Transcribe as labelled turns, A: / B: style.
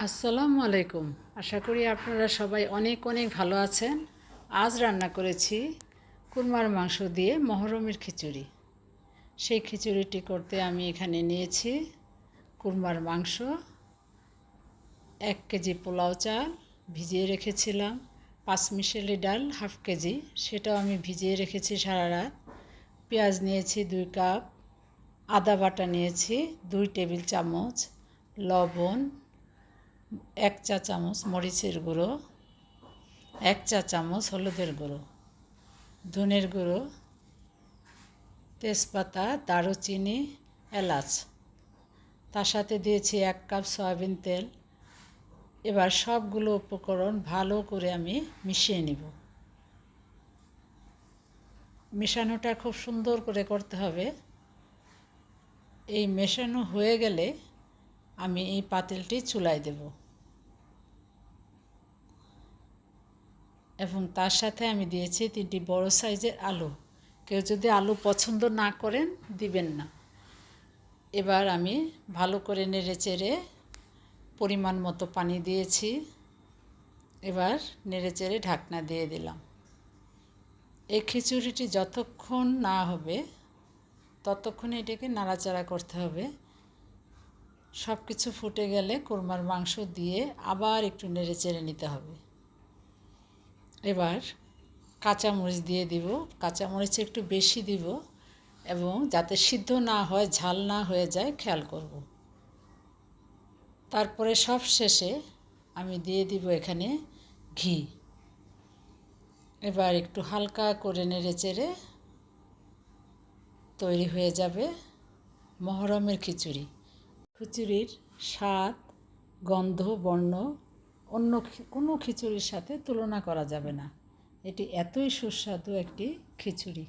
A: আসসালামু আলাইকুম। আশা করি আপনারা সবাই অনেক অনেক ভালো আছেন। আজ রান্না করেছি কুরমার মাংস দিয়ে মহরমের খিচুড়ি। সেই খিচুড়িটি করতে আমি এখানে নিয়েছি কুরমার মাংস, 1 কেজি পোলাও চাল ভিজিয়ে রেখেছিলাম, পাঁচমিশালি ডাল হাফ কেজি, সেটাও আমি ভিজিয়ে রেখেছি সারা রাত। পেঁয়াজ নিয়েছি 2 কাপ, আদা বাটা নিয়েছি 2 টেবিল চামচ, লবণ 1 চা চামচ, মরিচের গুঁড়ো 1 চা চামচ, হলুদের গুঁড়ো, ধনের গুঁড়ো, তেজপাতা, দারুচিনি, এলাচ। তার সাথে দিয়েছি 1 কাপ সয়াবিন তেল। এবার সবগুলো উপকরণ ভালো করে আমি মিশিয়ে নিব। মেশানোটা খুব সুন্দর করে করতে হবে। এই মেশানো হয়ে গেলে আমি এই পাতিলটি চুলায় দেব এবং তার সাথে আমি দিয়েছি 3টি বড় সাইজের আলু। কেউ যদি আলু পছন্দ না করেন দিবেন না। এবার আমি ভালো করে নেড়েচেড়ে পরিমাণ মতো পানি দিয়েছি। এবার নেড়েচেড়ে ঢাকনা দিয়ে দিলাম। এই খিচুড়িটি যতক্ষণ না হবে ততক্ষণ এটাকে নাড়াচাড়া করতে হবে। সব কিছু ফুটে গেলে কুরমার মাংস দিয়ে আবার একটু নেড়েচেড়ে নিতে হবে। এবার কাঁচামরিচ দিয়ে দিব। কাঁচামরিচ একটু বেশি দিব এবং যাতে সিদ্ধ না হয়, ঝাল না হয়ে যায় খেয়াল করব। তারপরে সব শেষে আমি দিয়ে দিব এখানে ঘি। এবার একটু হালকা করে নেড়েচেড়ে তৈরি হয়ে যাবে মহরমের খিচুড়ি। খিচুড়ির স্বাদ, গন্ধ, বর্ণ অন্য কোনো খিচুড়ির সাথে তুলনা করা যাবে না। এটি এতই সুস্বাদু একটি খিচুড়ি।